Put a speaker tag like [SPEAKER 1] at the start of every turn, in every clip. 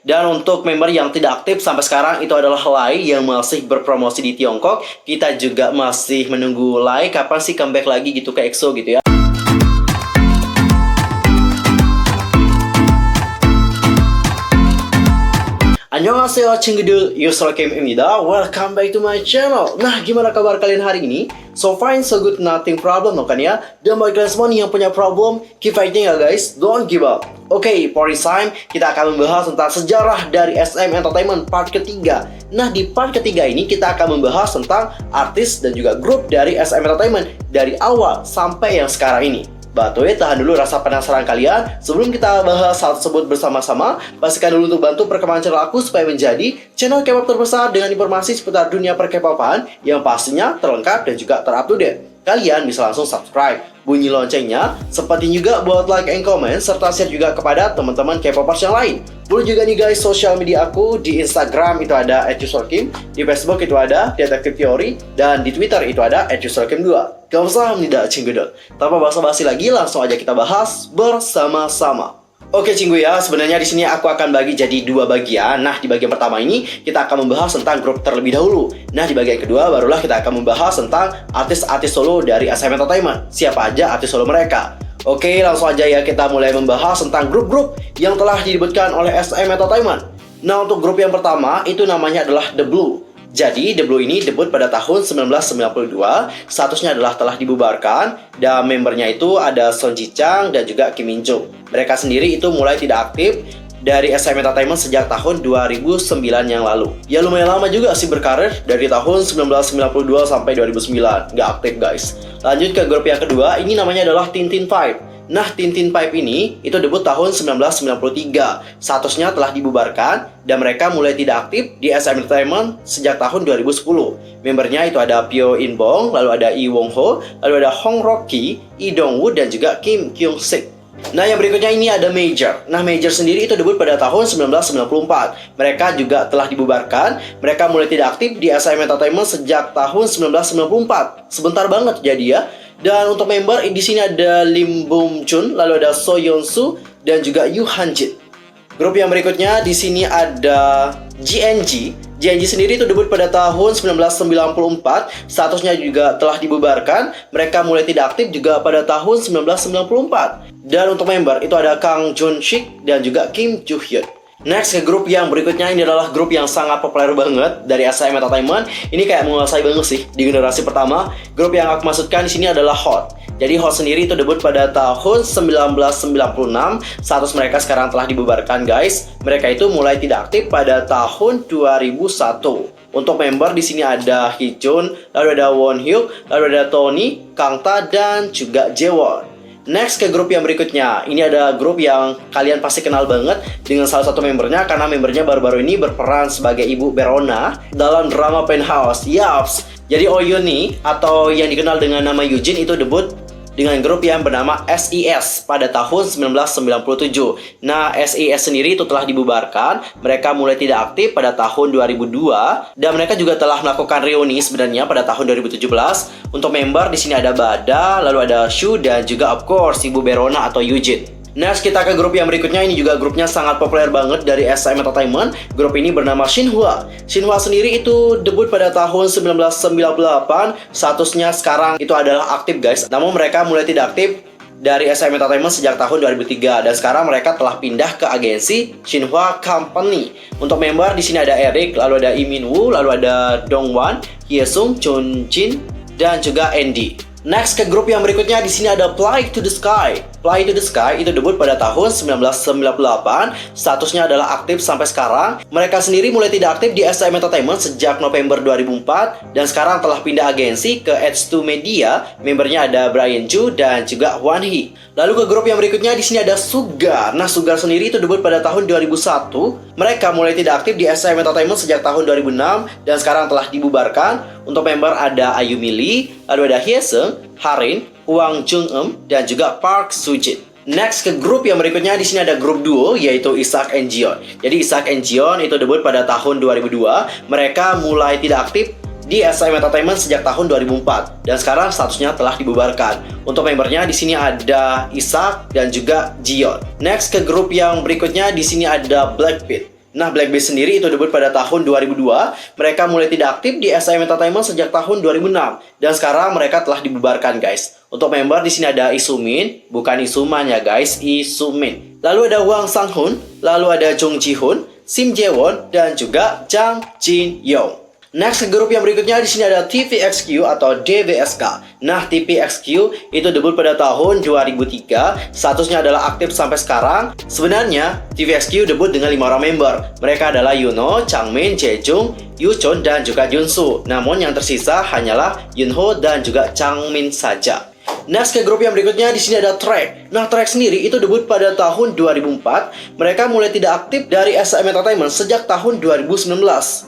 [SPEAKER 1] Dan untuk member yang tidak aktif sampai sekarang itu adalah Lai yang masih berpromosi di Tiongkok. Kita juga masih menunggu Lai kapan sih comeback lagi gitu ke EXO gitu ya. Annyeonghaseyo 친구들, Yusrokim입니다. Welcome back to my channel. Nah, gimana kabar kalian hari ini? So fine, so good, nothing problem, kan ya? Dan bagi kalian semua nih yang punya problem, keep fighting ya guys, don't give up. Oke, for this time, kita akan membahas tentang sejarah dari SM Entertainment part ketiga. Nah, di part ketiga ini kita akan membahas tentang artis dan juga grup dari SM Entertainment dari awal sampai yang sekarang ini. Batoe, tahan dulu rasa penasaran kalian. Sebelum kita bahas hal tersebut bersama-sama, pastikan dulu untuk bantu perkembangan channel aku supaya menjadi channel K-pop terbesar dengan informasi seputar dunia per-K-popan yang pastinya terlengkap dan juga terupdate. Kalian bisa langsung subscribe, bunyi loncengnya, seperti juga buat like and comment, serta share juga kepada teman-teman K-popers yang lain. Boleh juga nih guys, sosial media aku di Instagram itu ada @yusorkim, di Facebook itu ada Detektif Teori, dan di Twitter itu ada @yusorkim2. Gak usah tidak cinggudo. Tanpa basa-basi lagi, langsung aja kita bahas bersama-sama. Oke cinggu ya, sebenarnya di sini aku akan bagi jadi dua bagian. Nah, di bagian pertama ini kita akan membahas tentang grup terlebih dahulu. Nah, di bagian kedua barulah kita akan membahas tentang artis-artis solo dari SM Entertainment. Siapa aja artis solo mereka. Oke, langsung aja ya kita mulai membahas tentang grup-grup yang telah didebutkan oleh SM Entertainment. Nah, untuk grup yang pertama itu namanya adalah The Blue. Jadi, The Blue ini debut pada tahun 1992, statusnya adalah telah dibubarkan, dan membernya itu ada Son Ji Chang dan juga Kim Min Jung. Mereka sendiri itu mulai tidak aktif dari SM Entertainment sejak tahun 2009 yang lalu. Ya lumayan lama juga sih berkarir, dari tahun 1992 sampai 2009, nggak aktif guys. Lanjut ke grup yang kedua, ini namanya adalah Teen Teen Five. Nah, Teen Teen Five ini itu debut tahun 1993. Statusnya telah dibubarkan dan mereka mulai tidak aktif di SM Entertainment sejak tahun 2010. Membernya itu ada Pyo In Bong, lalu ada Lee Wong Ho, lalu ada Hong Rocky, Lee Dong Woo, dan juga Kim Kyung Sik. Nah, yang berikutnya ini ada Major. Nah, Major sendiri itu debut pada tahun 1994. Mereka juga telah dibubarkan. Mereka mulai tidak aktif di SM Entertainment sejak tahun 1994. Sebentar banget jadi ya. Dan untuk member di sini ada Lim Bum Chun, lalu ada So Yeon Soo, dan juga Yoo Han Jin. Grup yang berikutnya di sini ada GNG. GNG sendiri itu debut pada tahun 1994. Statusnya juga telah dibubarkan. Mereka mulai tidak aktif juga pada tahun 1994. Dan untuk member itu ada Kang Jun Sik dan juga Kim Joo Hyun. Next ke grup yang berikutnya, ini adalah grup yang sangat populer banget dari SM Entertainment. Ini kayak menguasai banget sih di generasi pertama. Grup yang aku maksudkan di sini adalah Hot. Jadi Hot sendiri itu debut pada tahun 1996. Status mereka sekarang telah dibubarkan guys. Mereka itu mulai tidak aktif pada tahun 2001. Untuk member di sini ada Hee Jun, lalu ada Won Hyuk, lalu ada Tony, Kang Ta, dan juga Jaewon. Next ke grup yang berikutnya, ini ada grup yang kalian pasti kenal banget dengan salah satu membernya, karena membernya baru-baru ini berperan sebagai Ibu Verona dalam drama Penthouse. Yaps, jadi Oh Yoon nih, atau yang dikenal dengan nama Eugene, itu debut dengan grup yang bernama SES pada tahun 1997. Nah, SES sendiri itu telah dibubarkan. Mereka mulai tidak aktif pada tahun 2002 dan mereka juga telah melakukan reuni sebenarnya pada tahun 2017. Untuk member di sini ada Bada, lalu ada Shu, dan juga of course Ibu Verona atau Eugene. Next kita ke grup yang berikutnya, ini juga grupnya sangat populer banget dari SM Entertainment. Grup ini bernama Shinhwa. Shinhwa sendiri itu debut pada tahun 1998. Statusnya sekarang itu adalah aktif guys. Namun mereka mulai tidak aktif dari SM Entertainment sejak tahun 2003 dan sekarang mereka telah pindah ke agensi Shinhwa Company. Untuk member di sini ada Eric, lalu ada Lee Min Woo, lalu ada Dong Wan, Hye Sung, Chun Jin, dan juga Andy. Next ke grup yang berikutnya, di sini ada Fly to the Sky. Fly to the Sky itu debut pada tahun 1998. Statusnya adalah aktif sampai sekarang. Mereka sendiri mulai tidak aktif di SM Entertainment sejak November 2004 dan sekarang telah pindah agensi ke H2 Media. Membernya ada Brian Joo dan juga Hwan Hee. Lalu ke grup yang berikutnya, di sini ada Sugar. Nah, Sugar sendiri itu debut pada tahun 2001. Mereka mulai tidak aktif di SM Entertainment sejak tahun 2006 dan sekarang telah dibubarkan. Untuk member ada Ayumi Lee, lalu ada Hye Seung, Harin, Hwang Jung Eum, dan juga Park Soo Jin. Next ke grup yang berikutnya, di sini ada grup duo yaitu Isak and Jion. Jadi Isak and Jion itu debut pada tahun 2002. Mereka mulai tidak aktif di SM Entertainment sejak tahun 2004 dan sekarang statusnya telah dibubarkan. Untuk membernya di sini ada Isak dan juga Jion. Next ke grup yang berikutnya, di sini ada Blackpink. Nah, Blackbeast sendiri itu debut pada tahun 2002. Mereka mulai tidak aktif di SM Entertainment sejak tahun 2006. Dan sekarang mereka telah dibubarkan, guys. Untuk member di sini ada Isumin, bukan Isuman ya, guys, Isumin. Lalu ada Hwang Sang-hun, lalu ada Jung Ji-hoon, Sim Jae-won, dan juga Jang Jin-young. Next, grup yang berikutnya di sini ada TVXQ atau DBSK. Nah, TVXQ itu debut pada tahun 2003. Statusnya adalah aktif sampai sekarang. Sebenarnya, TVXQ debut dengan 5 orang member. Mereka adalah Yuno, Changmin, Jaejung, Yuchon, dan juga Junsu. Namun yang tersisa hanyalah Yunho dan juga Changmin saja. Next, ke grup yang berikutnya di sini ada Track. Nah, Track sendiri itu debut pada tahun 2004. Mereka mulai tidak aktif dari SM Entertainment sejak tahun 2019.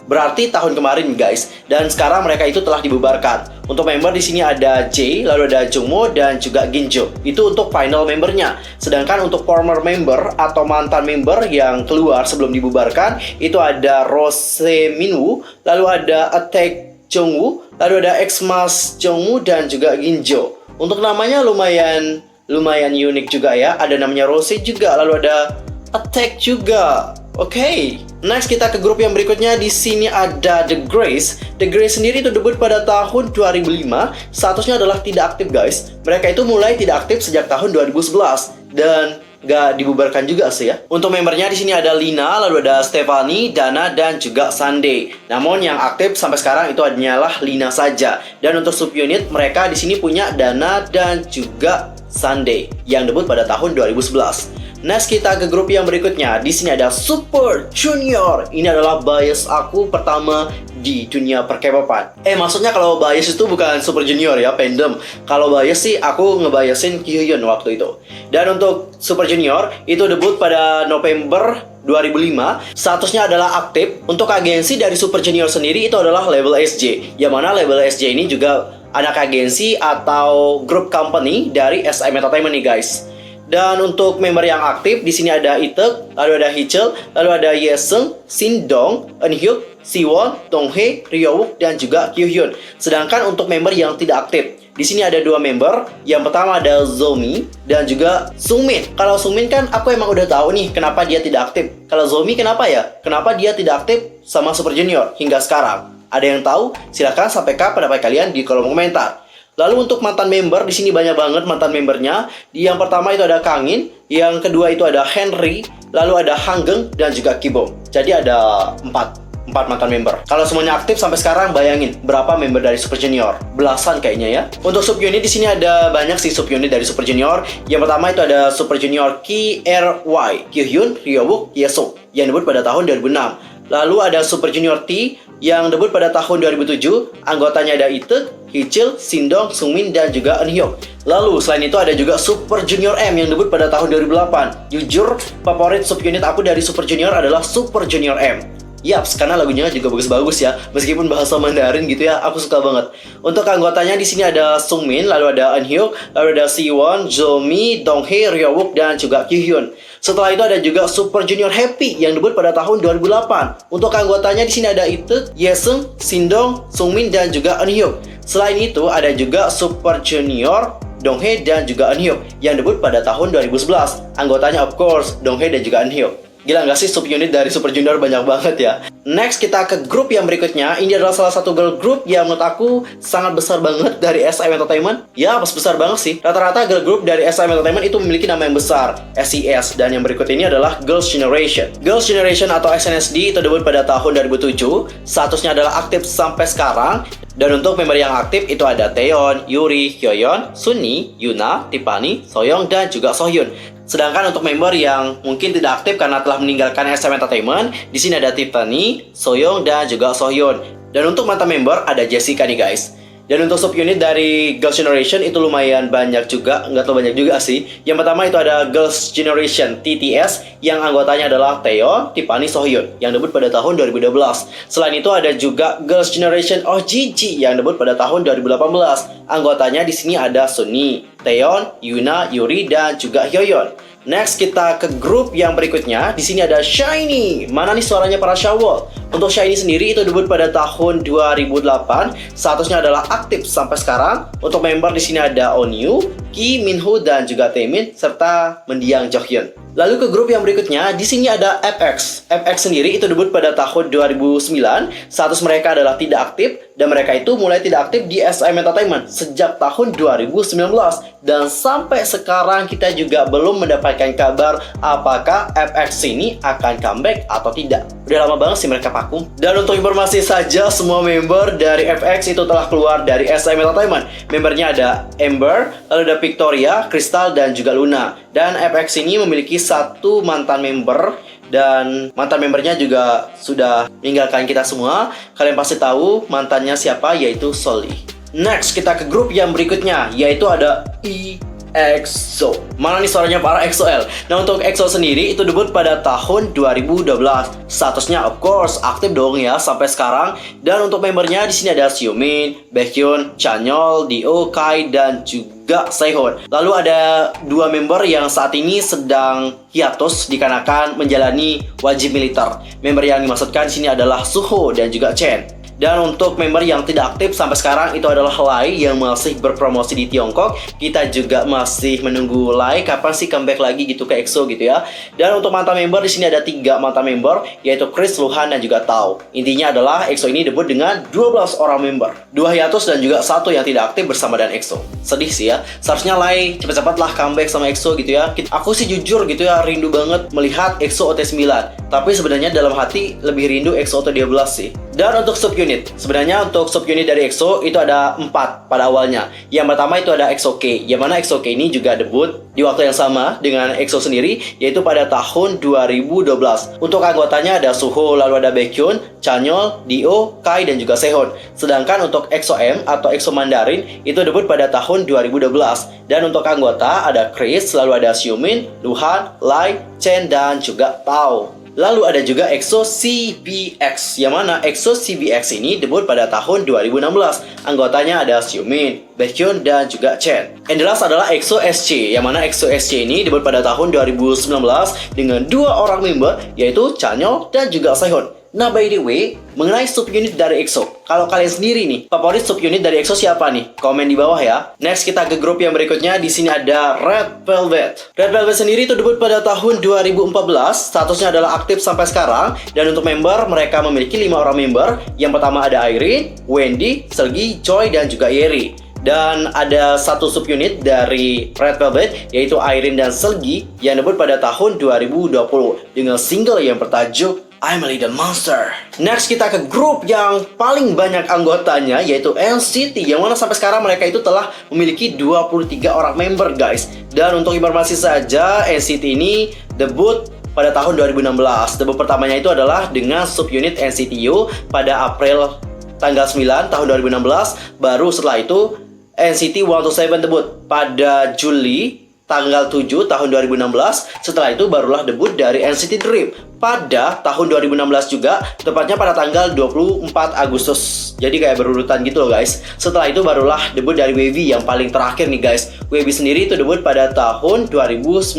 [SPEAKER 1] Berarti tahun kemarin, guys. Dan sekarang mereka itu telah dibubarkan. Untuk member di sini ada J, lalu ada Jungmo dan juga Ginjo. Itu untuk final membernya. Sedangkan untuk former member atau mantan member yang keluar sebelum dibubarkan itu ada Rose Minwoo, lalu ada Attack Jongwoo, lalu ada Xmas Jongwoo dan juga Ginjo. Untuk namanya lumayan unik juga ya. Ada namanya Rose juga, lalu ada Attack juga. Oke. Next, kita ke grup yang berikutnya. Di sini ada The Grace. The Grace sendiri itu debut pada tahun 2005. Statusnya adalah tidak aktif, guys. Mereka itu mulai tidak aktif sejak tahun 2011 dan gak dibubarkan juga sih ya. Untuk membernya di sini ada Lina, lalu ada Stephanie, Dana, dan juga Sunday. Namun yang aktif sampai sekarang itu hanyalah Lina saja. Dan untuk subunit mereka di sini punya Dana dan juga Sunday yang debut pada tahun 2011. Next, kita ke grup yang berikutnya. Di sini ada Super Junior. Ini adalah bias aku pertama di dunia per-K-popan. Maksudnya kalau bias itu bukan Super Junior ya, fandom. Kalau bias sih aku ngebiasin Kyuhyun waktu itu. Dan untuk Super Junior itu debut pada November 2005. Statusnya adalah aktif. Untuk agensi dari Super Junior sendiri itu adalah label SJ. Yang mana label SJ ini juga anak agensi atau group company dari SM Entertainment nih, guys. Dan untuk member yang aktif di sini ada Itaek, lalu ada Hichul, lalu ada Yesung, Sindong, Eunhyuk, Siwon, Donghae, Ryowook, dan juga Kyuhyun. Sedangkan untuk member yang tidak aktif, di sini ada 2 member. Yang pertama ada Zomi dan juga Sungmin. Kalau Sungmin kan aku emang udah tahu nih kenapa dia tidak aktif. Kalau Zomi kenapa ya? Kenapa dia tidak aktif sama Super Junior hingga sekarang? Ada yang tahu? Silahkan sampaikan pendapat kalian di kolom komentar. Lalu untuk mantan member di sini banyak banget mantan membernya. Yang pertama itu ada Kangin, yang kedua itu ada Henry, lalu ada Hanggeng dan juga Kibom. Jadi ada 4 mantan member. Kalau semuanya aktif sampai sekarang, bayangin berapa member dari Super Junior? Belasan kayaknya ya. Untuk subunit di sini ada banyak sih subunit dari Super Junior. Yang pertama itu ada Super Junior KRY, Kyuhyun, Ryowook, Yesung yang debut pada tahun 2006. Lalu ada Super Junior T yang debut pada tahun 2007. Anggotanya ada Itaek, Hichul, Sindong, Sungmin, dan juga Eunhyuk. Lalu selain itu ada juga Super Junior M yang debut pada tahun 2008. Jujur, favorit subunit aku dari Super Junior adalah Super Junior M. Yaps, karena lagunya juga bagus-bagus ya. Meskipun bahasa Mandarin gitu ya, aku suka banget. Untuk anggotanya di sini ada Sungmin, lalu ada Eunhyuk, lalu ada Siwon, Zomi, Donghae, Ryowook, dan juga Kyuhyun. Setelah itu ada juga Super Junior Happy yang debut pada tahun 2008. Untuk anggotanya di sini ada Itaek, Yesung, Sindong, Sungmin, dan juga Eunhyuk. Selain itu ada juga Super Junior Donghae dan juga Eunhyuk yang debut pada tahun 2011. Anggotanya of course Donghae dan juga Eunhyuk. Gila nggak sih subunit dari Super Junior banyak banget ya. Next, kita ke grup yang berikutnya. Ini adalah salah satu girl group yang menurut aku sangat besar banget dari SM Entertainment. Ya, pas besar banget sih. Rata-rata girl group dari SM Entertainment itu memiliki nama yang besar, SES. Dan yang berikut ini adalah Girls' Generation. Girls' Generation atau SNSD itu debut pada tahun 2007. Statusnya adalah aktif sampai sekarang. Dan untuk member yang aktif itu ada Taeyeon, Yuri, Hyoyeon, Sunmi, Yuna, Tiffany, Soyoung, dan juga Sohyun. Sedangkan untuk member yang mungkin tidak aktif karena telah meninggalkan SM Entertainment, di sini ada Tiffany, Soyoung, dan juga Sohyun. Dan untuk mantan member ada Jessica nih, guys. Dan untuk subunit dari Girls' Generation itu lumayan banyak juga, nggak terlalu banyak juga sih. Yang pertama itu ada Girls' Generation TTS yang anggotanya adalah Taeyeon, Tiffany, Sohyun yang debut pada tahun 2012. Selain itu ada juga Girls' Generation OGG yang debut pada tahun 2018. Anggotanya di sini ada Sunmi, Taeyeon, Yuna, Yuri, dan juga Hyoyeon. Next kita ke grup yang berikutnya. Di sini ada SHINee. Mana nih suaranya para Shawol? Untuk SHINee sendiri itu debut pada tahun 2008. Statusnya adalah aktif sampai sekarang. Untuk member di sini ada Onyu, Ki Minho dan juga Taemin serta mendiang Jonghyun. Lalu ke grup yang berikutnya, di sini ada FX. FX sendiri itu debut pada tahun 2009. Status mereka adalah tidak aktif dan mereka itu mulai tidak aktif di SM Entertainment sejak tahun 2019 dan sampai sekarang kita juga belum mendapatkan kabar apakah FX ini akan comeback atau tidak. Udah lama banget sih mereka vakum. Dan untuk informasi saja, semua member dari FX itu telah keluar dari SM Entertainment. Membernya ada Ember, lalu ada Victoria, Crystal dan juga Luna. Dan FX ini memiliki satu mantan member dan mantan membernya juga sudah meninggalkan kita semua. Kalian pasti tahu mantannya siapa, yaitu Soli. Next kita ke grup yang berikutnya, yaitu ada EXO. Mana nih suaranya para EXO-L? Nah untuk EXO sendiri itu debut pada tahun 2012. Statusnya of course aktif dong ya sampai sekarang. Dan untuk membernya di sini ada Xiumin, Baekhyun, Chanyeol, Dio, Kai dan juga Sehun. Lalu ada dua member yang saat ini sedang hiatus dikarenakan menjalani wajib militer. Member yang dimaksudkan di sini adalah Suho dan juga Chen. Dan untuk member yang tidak aktif sampai sekarang itu adalah Lai yang masih berpromosi di Tiongkok. Kita juga masih menunggu Lai kapan sih comeback lagi gitu ke EXO gitu ya. Dan untuk mantan member di sini ada 3 mantan member, yaitu Chris, Luhan dan juga Tao. Intinya adalah EXO ini debut dengan 12 orang member, 2 hiatus dan juga 1 yang tidak aktif bersama dan EXO. Sedih sih ya. Seharusnya Lai cepet-cepet lah comeback sama EXO gitu ya. Aku sih jujur gitu ya rindu banget melihat EXO OT9. Tapi sebenarnya dalam hati lebih rindu EXO OT12 sih. Dan untuk subunit, sebenarnya untuk subunit dari EXO itu ada 4 pada awalnya. Yang pertama itu ada EXO-K, yang mana EXO-K ini juga debut di waktu yang sama dengan EXO sendiri, yaitu pada tahun 2012. Untuk anggotanya ada Suho, lalu ada Baekhyun, Chanyeol, Dio, Kai dan juga Sehun. Sedangkan untuk EXO-M atau EXO Mandarin itu debut pada tahun 2012. Dan untuk anggota ada Chris, lalu ada Xiumin, Luhan, Lai, Chen dan juga Tao. Lalu ada juga EXO CBX, yang mana EXO CBX ini debut pada tahun 2016. Anggotanya ada Xiumin, Baekhyun, dan juga Chen. Yang jelas adalah EXO SC, yang mana EXO SC ini debut pada tahun 2019 dengan 2 orang member, yaitu Chanyeol dan juga Sehun. Nah by the way, mengenai subunit dari EXO, kalau kalian sendiri nih, favorit subunit dari EXO siapa nih? Komen di bawah ya. Next kita ke grup yang berikutnya, di sini ada Red Velvet. Red Velvet sendiri itu debut pada tahun 2014, statusnya adalah aktif sampai sekarang. Dan untuk member, mereka memiliki 5 orang member. Yang pertama ada Irene, Wendy, Seulgi, Choi dan juga Yeri. Dan ada satu subunit dari Red Velvet, yaitu Irene dan Seulgi, yang debut pada tahun 2020 dengan single yang bertajuk I'm a Little Monster. Next kita ke grup yang paling banyak anggotanya, yaitu NCT, yang mana sampai sekarang mereka itu telah memiliki 23 orang member guys. Dan untuk informasi saja, NCT ini debut pada tahun 2016. Debut pertamanya itu adalah dengan subunit NCT U pada April tanggal 9 tahun 2016. Baru setelah itu NCT 127 debut pada Juli tanggal 7 tahun 2016. Setelah itu barulah debut dari NCT Dream pada tahun 2016 juga, tepatnya pada tanggal 24 Agustus. Jadi kayak berurutan gitu loh guys. Setelah itu barulah debut dari WV yang paling terakhir nih guys. WV sendiri itu debut pada tahun 2019,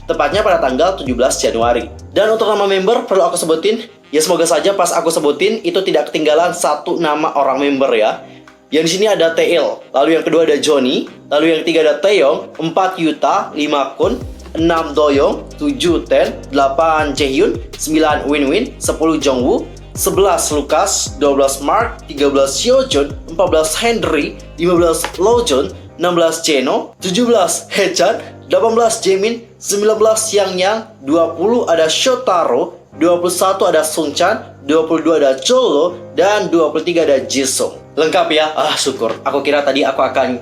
[SPEAKER 1] tepatnya pada tanggal 17 Januari. Dan untuk nama member perlu aku sebutin, ya semoga saja pas aku sebutin itu tidak ketinggalan satu nama orang member ya. Yang di sini ada TL, lalu yang kedua ada Johnny, lalu yang ketiga ada Taeyong, 4 Yuta, 5 Kun, 6 Doyoung, 7 Ten, 8 Jaehyun, 9 Winwin, 10 Jongwoo, 11 Lucas, 12 Mark, 13 Hyojun, 14 Henry, 15 Lojun, 16 Cheno, 17 Haechan, 18 Jaemin, 19 Yangyang, 20 ada Shotaro, 21 ada Sungchan, 22 ada Cholo, dan 23 ada Jisung. Lengkap ya? Syukur. Aku kira tadi aku akan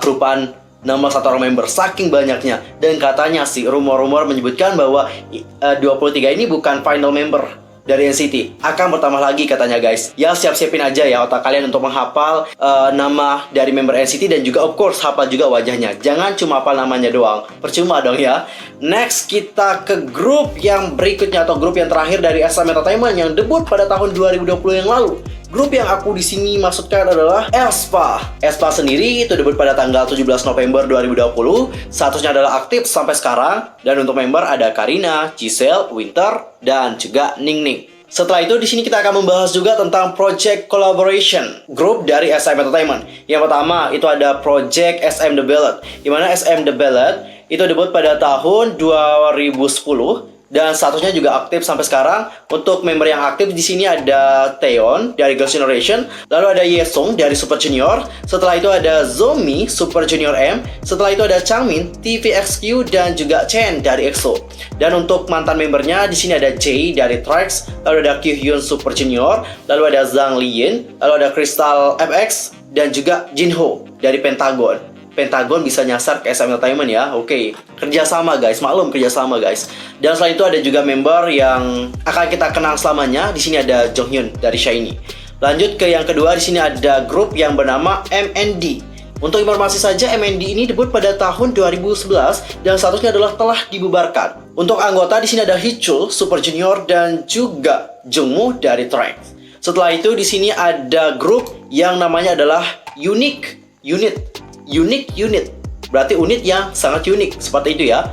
[SPEAKER 1] kelupaan nama satu orang member, saking banyaknya. Dan katanya sih, rumor-rumor menyebutkan bahwa 23 ini bukan final member dari NCT. Akan bertambah lagi katanya guys. Ya siap-siapin aja ya otak kalian untuk menghafal nama dari member NCT. Dan juga of course hafal juga wajahnya. Jangan cuma hafal namanya doang, percuma dong ya. Next kita ke grup yang berikutnya, atau grup yang terakhir dari SM Entertainment yang debut pada tahun 2020 yang lalu, Grup yang aku di sini maksudkan adalah aespa. Aespa sendiri itu debut pada tanggal 17 November 2020. Statusnya adalah aktif sampai sekarang. Dan untuk member ada Karina, Giselle, Winter, dan juga Ningning. Setelah itu di sini kita akan membahas juga tentang project collaboration grup dari SM Entertainment. Yang pertama itu ada project SM The Ballad. Di mana SM The Ballad itu debut pada tahun 2010. Dan statusnya juga aktif sampai sekarang. Untuk member yang aktif di sini ada Taeyeon dari Girls' Generation, lalu ada Yesung dari Super Junior, setelah itu ada Zomi Super Junior M, setelah itu ada Changmin TVXQ dan juga Chen dari EXO. Dan untuk mantan membernya di sini ada Jae dari TRIXE, lalu ada Kyuhyun Super Junior, lalu ada Zhang Liyin, lalu ada Crystal FX dan juga Jinho dari Pentagon. Pentagon bisa nyasar ke SM Entertainment ya. Oke, kerjasama guys, maklum kerjasama guys. Dan selain itu ada juga member yang akan kita kenal selamanya. Di sini ada Jonghyun dari SHINee. Lanjut ke yang kedua, di sini ada grup yang bernama MND. Untuk informasi saja, MND ini debut pada tahun 2011 dan statusnya adalah telah dibubarkan. Untuk anggota di sini ada Hichul Super Junior dan juga Jungmoo dari TRIXE. Setelah itu di sini ada grup yang namanya adalah Unique Unit, berarti unit yang sangat unik, seperti itu ya.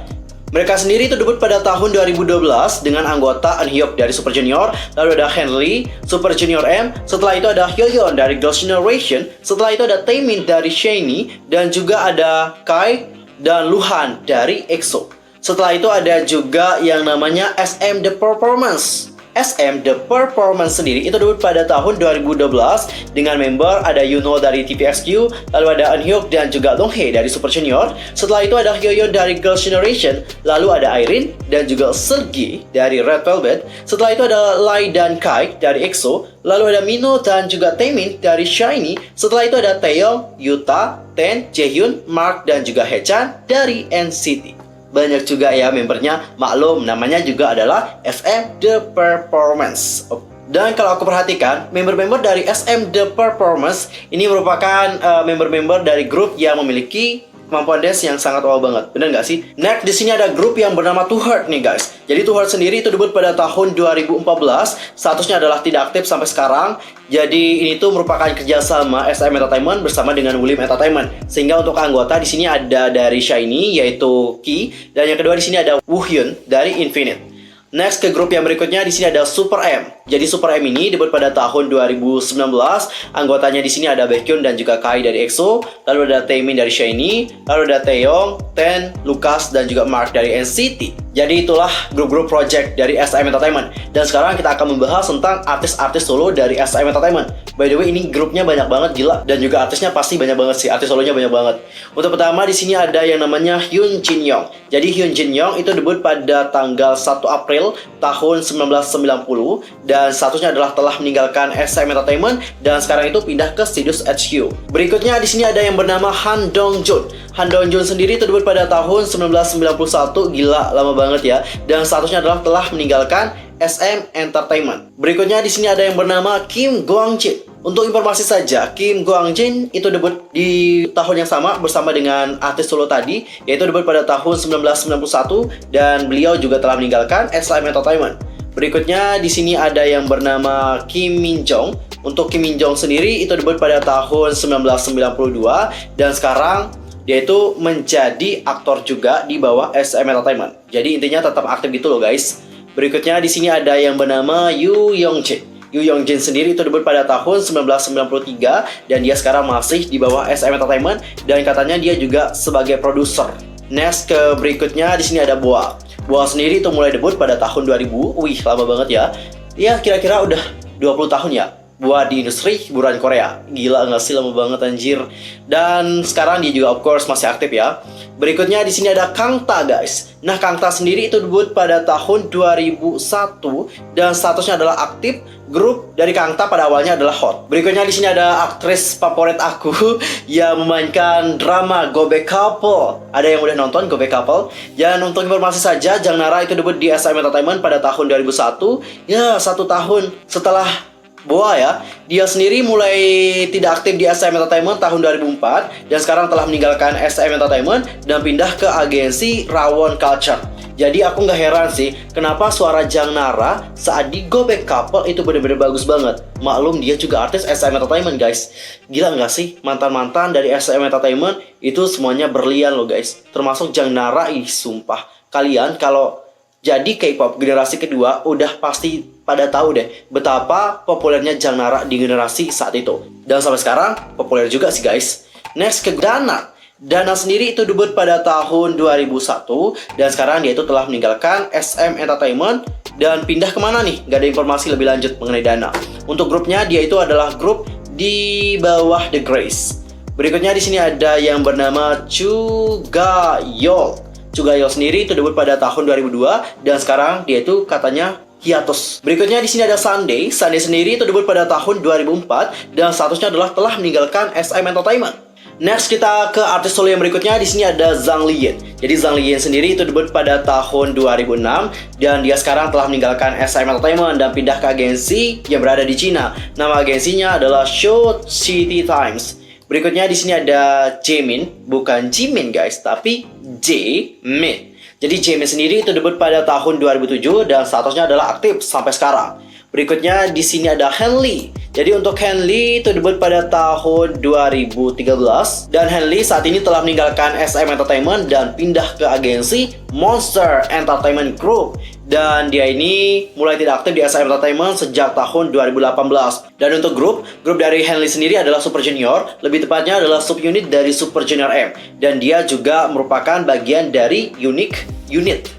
[SPEAKER 1] Mereka sendiri itu debut pada tahun 2012 dengan anggota Eunhyuk dari Super Junior, lalu ada Henry Super Junior M, setelah itu ada Hyoyeon dari Girls' Generation, setelah itu ada Taemin dari SHINee, dan juga ada Kai dan Luhan dari EXO. Setelah itu ada juga yang namanya SM The Performance. SM The Performance sendiri itu debut pada tahun 2012 dengan member ada Yuno dari TVXQ, lalu ada Eunhyuk dan juga Donghae dari Super Junior. Setelah itu ada Hyoyeon dari Girls' Generation, lalu ada Irene dan juga Sergi dari Red Velvet. Setelah itu ada Lai dan Kai dari EXO, lalu ada Mino dan juga Taemin dari SHINee. Setelah itu ada Taeyong, Yuta, Ten, Jaehyun, Mark dan juga Haechan dari NCT. Banyak juga ya membernya, maklum namanya juga adalah SM The Performance. Dan kalau aku perhatikan, member-member dari SM The Performance ini merupakan member-member dari grup yang memiliki kemampuan dance yang sangat wow banget. Bener nggak sih? Next, di sini ada grup yang bernama Too Hurt nih guys. Jadi Too Hurt sendiri itu debut pada tahun 2014. Statusnya adalah tidak aktif sampai sekarang. Jadi ini tuh merupakan kerjasama SM Entertainment bersama dengan Woollim Entertainment. Sehingga untuk anggota di sini ada dari SHINee yaitu Ki, dan yang kedua di sini ada Woohyun dari Infinite. Next ke grup yang berikutnya di sini ada Super M. Jadi Super M ini debut pada tahun 2019. Anggotanya di sini ada Baekhyun dan juga Kai dari EXO, lalu ada Taemin dari SHINee, lalu ada Taeyong, Ten, Lucas dan juga Mark dari NCT. Jadi itulah grup-grup project dari SM Entertainment. Dan sekarang kita akan membahas tentang artis-artis solo dari SM Entertainment. By the way, ini grupnya banyak banget, gila. Dan juga artisnya pasti banyak banget sih, artis solonya banyak banget. Untuk pertama di sini ada yang namanya Hyun Jin Young. Jadi Hyun Jin Young itu debut pada tanggal 1 April tahun 1990 dan statusnya adalah telah meninggalkan SM Entertainment dan sekarang itu pindah ke Studios HQ. Berikutnya di sini ada yang bernama Han Dong Jun. Han Dong Jun sendiri itu debut pada tahun 1991, gila lama banget ya. Dan statusnya adalah telah meninggalkan SM Entertainment. Berikutnya di sini ada yang bernama Kim Gwang-jin. Untuk informasi saja, Kim Gwang-jin itu debut di tahun yang sama bersama dengan artis solo tadi, yaitu debut pada tahun 1991 dan beliau juga telah meninggalkan SM Entertainment. Berikutnya di sini ada yang bernama Kim Min Jong. Untuk Kim Min Jong sendiri itu debut pada tahun 1992 dan sekarang dia itu menjadi aktor juga di bawah SM Entertainment. Jadi intinya tetap aktif gitu loh guys. Berikutnya di sini ada yang bernama Yoo Young-jin. Yoo Young-jin sendiri itu debut pada tahun 1993 dan dia sekarang masih di bawah SM Entertainment dan katanya dia juga sebagai produser. Next ke berikutnya di sini ada Boa. Boa sendiri itu mulai debut pada tahun 2000. Wih, lama banget ya. Ya kira-kira udah 20 tahun ya buat di industri hiburan Korea. Gila nggak sih, lama banget anjir. Dan sekarang dia juga of course masih aktif ya. Berikutnya di sini ada Kangta guys. Nah, Kangta sendiri itu debut pada tahun 2001 dan statusnya adalah aktif. Grup dari Kangta pada awalnya adalah Hot. Berikutnya di sini ada aktris favorit aku yang memainkan drama Gobaek Couple. Ada yang udah nonton Gobaek Couple? Dan untuk informasi saja, Jang Nara itu debut di SM Entertainment pada tahun 2001. Ya, 1 tahun setelah Boa ya. Dia sendiri mulai tidak aktif di SM Entertainment tahun 2004 dan sekarang telah meninggalkan SM Entertainment dan pindah ke agensi Rawon Culture. Jadi aku nggak heran sih kenapa suara Jang Nara saat di Go Back Couple itu bener-bener bagus banget. Maklum dia juga artis SM Entertainment guys. Gila nggak sih, mantan-mantan dari SM Entertainment itu semuanya berlian loh guys. Termasuk Jang Nara, sumpah. Kalian kalau jadi K-pop generasi kedua udah pasti pada tahu deh betapa populernya Jang Nara di generasi saat itu. Dan sampai sekarang populer juga sih guys. Next ke Dana. Dana sendiri itu debut pada tahun 2001 dan sekarang dia itu telah meninggalkan SM Entertainment dan pindah kemana nih? Gak ada informasi lebih lanjut mengenai Dana. Untuk grupnya dia itu adalah grup di bawah The Grace. Berikutnya di sini ada yang bernama Chugayol. Chugayol sendiri itu debut pada tahun 2002 dan sekarang dia itu katanya hiatus. Berikutnya di sini ada Sunday. Sunday sendiri itu debut pada tahun 2004 dan statusnya adalah telah meninggalkan SM Entertainment. Next kita ke artis solo yang berikutnya. Di sini ada Zhang Liyan. Jadi Zhang Liyan sendiri itu debut pada tahun 2006 dan dia sekarang telah meninggalkan SM Entertainment dan pindah ke agensi yang berada di Cina. Nama agensinya adalah Show City Times. Berikutnya di sini ada Jaemin, bukan Jimin guys, tapi Jaemin. Jadi Jaemin sendiri itu debut pada tahun 2007 dan statusnya adalah aktif sampai sekarang. Berikutnya di sini ada Henley. Jadi untuk Henley itu debut pada tahun 2013 dan Henley saat ini telah meninggalkan SM Entertainment dan pindah ke agensi Monster Entertainment Group. Dan dia ini mulai tidak aktif di SM Entertainment sejak tahun 2018. Dan untuk grup dari Henley sendiri adalah Super Junior, lebih tepatnya adalah subunit dari Super Junior M. Dan dia juga merupakan bagian dari Unique Unit.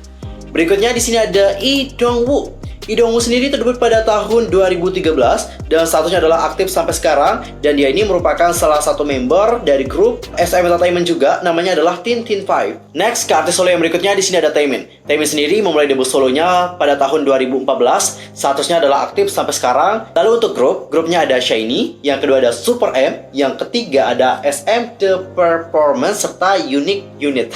[SPEAKER 1] Berikutnya di sini ada Lee Dong-woo. Lee Dong-woo sendiri terdebut pada tahun 2013 dan statusnya adalah aktif sampai sekarang dan dia ini merupakan salah satu member dari grup SM Entertainment juga, namanya adalah Teen 5. Next ke artis solo yang berikutnya di sini ada Taemin. Taemin sendiri memulai debut solonya pada tahun 2014, statusnya adalah aktif sampai sekarang. Lalu untuk grupnya ada SHINee, yang kedua ada Super M, yang ketiga ada SM The Performance serta Unique Unit.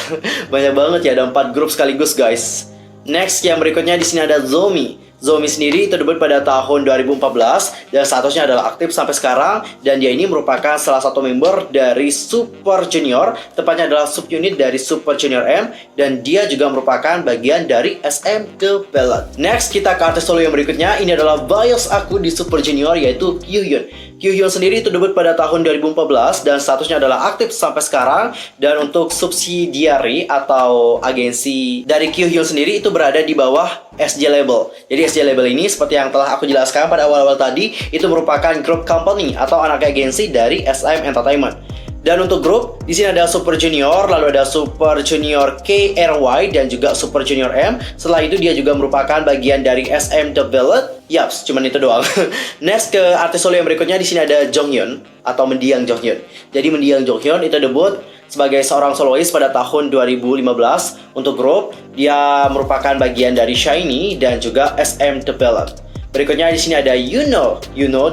[SPEAKER 1] Banyak banget ya, ada 4 grup sekaligus guys. Next yang berikutnya di sini ada Zomi. Zomi sendiri itu debut pada tahun 2014 dan statusnya adalah aktif sampai sekarang dan dia ini merupakan salah satu member dari Super Junior, tepatnya adalah subunit dari Super Junior M dan dia juga merupakan bagian dari SM The Ballad. Next kita ke artis solo yang berikutnya, ini adalah bias aku di Super Junior yaitu Kyuhyun. Kyuhyun sendiri itu debut pada tahun 2014 dan statusnya adalah aktif sampai sekarang dan untuk subsidiary atau agensi dari Kyuhyun sendiri itu berada di bawah SJ Label. Jadi SJ Label ini seperti yang telah aku jelaskan pada awal-awal tadi itu merupakan grup company atau anak agensi dari SM Entertainment. Dan untuk grup, di sini ada Super Junior, lalu ada Super Junior KRY dan juga Super Junior M. Setelah itu dia juga merupakan bagian dari SM The Ballad. Yaps, cuman itu doang. Next ke artis solo yang berikutnya, di sini ada Jonghyun atau Mendiang Jonghyun. Jadi Mendiang Jonghyun itu debut sebagai seorang solois pada tahun 2015. Untuk grup, dia merupakan bagian dari SHINee dan juga SM The Ballad. Berikutnya di sini ada Yuno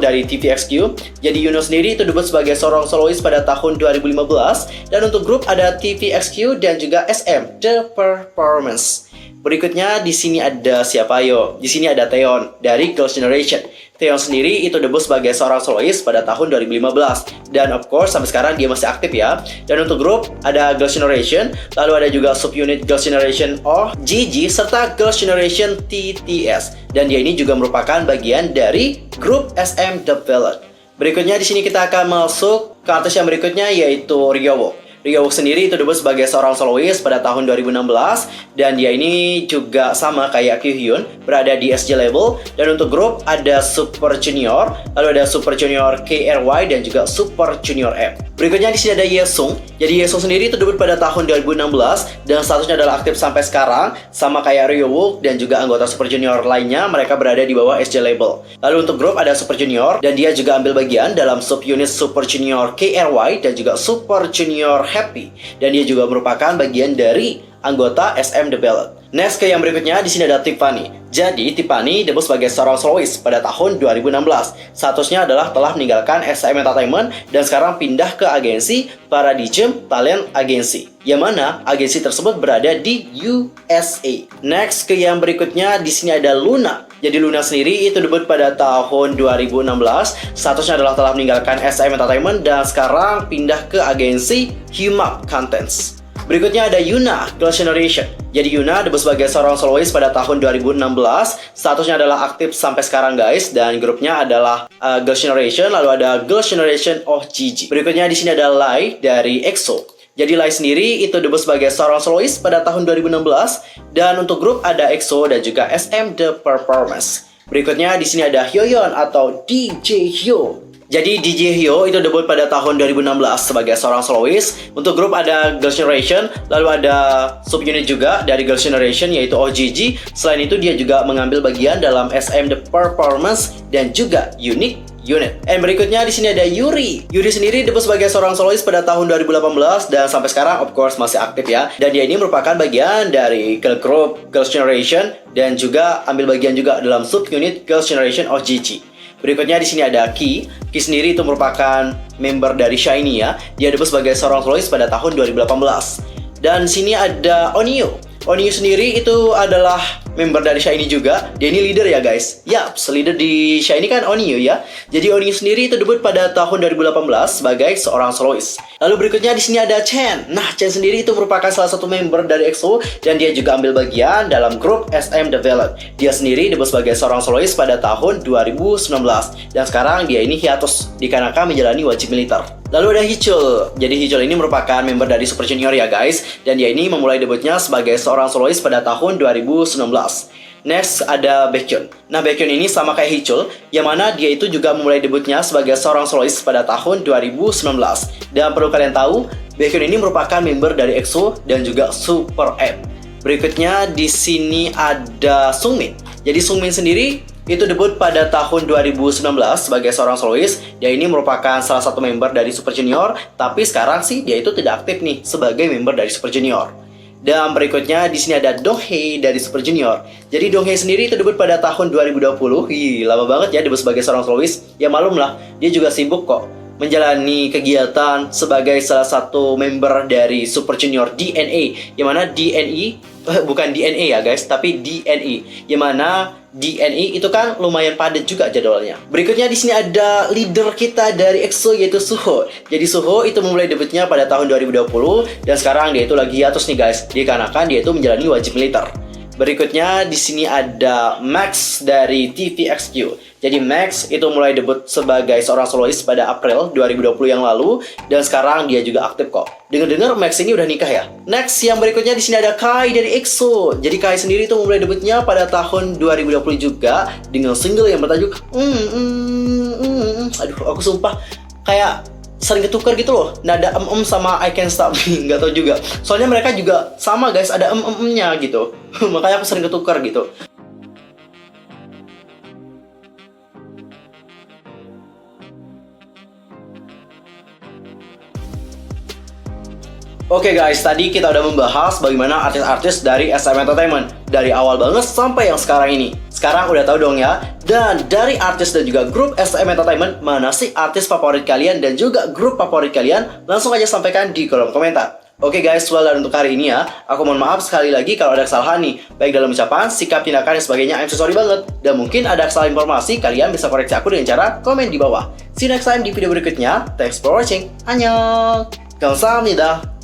[SPEAKER 1] dari TVXQ. Jadi Yuno sendiri itu debut sebagai seorang solois pada tahun 2015 dan untuk grup ada TVXQ dan juga SM The Performance. Berikutnya di sini ada siapa yo? Di sini ada Taeyeon dari Girls' Generation. Taeyeon sendiri itu debut sebagai seorang solois pada tahun 2015 dan of course sampai sekarang dia masih aktif ya. Dan untuk grup ada Girls' Generation, lalu ada juga subunit Girls' Generation O, GG serta Girls' Generation TTS. Dan dia ini juga merupakan bagian dari grup SM The Ballad. Berikutnya di sini kita akan masuk ke artis yang berikutnya yaitu Ryeowook. Ryeowook sendiri itu debut sebagai seorang solois pada tahun 2016 dan dia ini juga sama kayak Kyuhyun berada di SJ Label. Dan untuk grup ada Super Junior, lalu ada Super Junior KRY dan juga Super Junior M. Berikutnya di sini ada Yesung. Jadi Yesung sendiri itu debut pada tahun 2016 dan statusnya adalah aktif sampai sekarang, sama kayak Ryeowook dan juga anggota Super Junior lainnya, mereka berada di bawah SJ Label. Lalu untuk grup ada Super Junior dan dia juga ambil bagian dalam subunit Super Junior KRY dan juga Super Junior Happy dan dia juga merupakan bagian dari anggota SM The Ballad. Next ke yang berikutnya, di sini ada Tiffany. Jadi, Tiffany debut sebagai seorang soloist pada tahun 2016. Statusnya adalah telah meninggalkan SM Entertainment dan sekarang pindah ke agensi Paradigm Talent Agency, yang mana agensi tersebut berada di USA. Next ke yang berikutnya, di sini ada Luna. Jadi Luna sendiri itu debut pada tahun 2016. Statusnya adalah telah meninggalkan SM Entertainment dan sekarang pindah ke agensi Humap Contents. Berikutnya ada Yuna, Girls' Generation. Jadi Yuna debut sebagai seorang soloist pada tahun 2016. Statusnya adalah aktif sampai sekarang guys, dan grupnya adalah Girls' Generation. Lalu ada Girls' Generation of Gigi. Berikutnya di sini ada Lai dari EXO. Jadi Lai sendiri itu debut sebagai seorang soloist pada tahun 2016, dan untuk grup ada EXO dan juga SM The Performance. Berikutnya di sini ada Hyoyeon atau DJ Hyo. Jadi DJ Hyo itu debut pada tahun 2016 sebagai seorang soloist. Untuk grup ada Girls' Generation, lalu ada subunit juga dari Girls' Generation yaitu OGG. Selain itu dia juga mengambil bagian dalam SM The Performance dan juga Unique Unit. Dan berikutnya di sini ada Yuri. Yuri sendiri debut sebagai seorang soloist pada tahun 2018 dan sampai sekarang of course masih aktif ya. Dan dia ini merupakan bagian dari girl group Girls' Generation dan juga ambil bagian juga dalam subunit Girls' Generation OGG. Berikutnya di sini ada Ki. Ki sendiri itu merupakan member dari SHINee ya. Dia debut sebagai seorang soloist pada tahun 2018. Dan di sini ada Onyu. Onyu sendiri itu adalah member dari SHINee juga. Dia ini leader ya guys. Yaps, leader di SHINee kan Onyu ya. Jadi Onyu sendiri itu debut pada tahun 2018 sebagai seorang soloist. Lalu berikutnya di sini ada Chen. Nah, Chen sendiri itu merupakan salah satu member dari EXO dan dia juga ambil bagian dalam grup SM The Ballad. Dia sendiri debut sebagai seorang soloist pada tahun 2019 dan sekarang dia ini hiatus dikarenakan menjalani wajib militer. Lalu ada Hichul. Jadi Hichul ini merupakan member dari Super Junior ya guys, dan dia ini memulai debutnya sebagai seorang soloist pada tahun 2019. Next ada Baekhyun. Nah, Baekhyun ini sama kayak Hichul, yang mana dia itu juga memulai debutnya sebagai seorang soloist pada tahun 2019. Dan perlu kalian tahu, Baekhyun ini merupakan member dari EXO dan juga Super M. Berikutnya di sini ada Sungmin. Jadi Sungmin sendiri itu debut pada tahun 2019 sebagai seorang soloist. Dia ini merupakan salah satu member dari Super Junior, tapi sekarang sih dia itu tidak aktif nih sebagai member dari Super Junior. Dan berikutnya di sini ada Donghae dari Super Junior. Jadi Donghae sendiri itu debut pada tahun 2020. Lama banget ya debut sebagai seorang soloist. Ya malum lah, dia juga sibuk kok menjalani kegiatan sebagai salah satu member dari Super Junior DNA. Yang mana DNE, bukan DNA ya guys, tapi DNE. Yang mana DNE itu kan lumayan padat juga jadwalnya. Berikutnya di sini ada leader kita dari EXO yaitu Suho. Jadi Suho itu memulai debutnya pada tahun 2020 dan sekarang dia itu lagi hiatus nih guys, dikarenakan dia itu menjalani wajib militer. Berikutnya di sini ada Max dari TVXQ. Jadi Max itu mulai debut sebagai seorang soloist pada April 2020 yang lalu dan sekarang dia juga aktif kok. Dengar-dengar Max ini udah nikah ya. Next yang berikutnya di sini ada Kai dari EXO. Jadi Kai sendiri itu mulai debutnya pada tahun 2020 juga dengan single yang bertajuk Aduh, aku sumpah kayak sering ketukar gitu loh. Nada sama I Can't Stop Me, nggak tahu juga. Soalnya mereka juga sama guys, ada nya gitu. Makanya aku sering ketukar gitu. Oke guys, tadi kita udah membahas bagaimana artis-artis dari SM Entertainment dari awal banget sampai yang sekarang ini. Sekarang udah tahu dong ya. Dan dari artis dan juga grup SM Entertainment, mana sih artis favorit kalian dan juga grup favorit kalian? Langsung aja sampaikan di kolom komentar. Oke guys, well dan untuk hari ini ya, aku mohon maaf sekali lagi kalau ada kesalahan nih, baik dalam ucapan, sikap, tindakan, dan sebagainya. I'm so sorry banget. Dan mungkin ada kesalahan informasi, kalian bisa koreksi aku dengan cara komen di bawah. See you next time di video berikutnya. Thanks for watching. Annyeong. 감사합니다.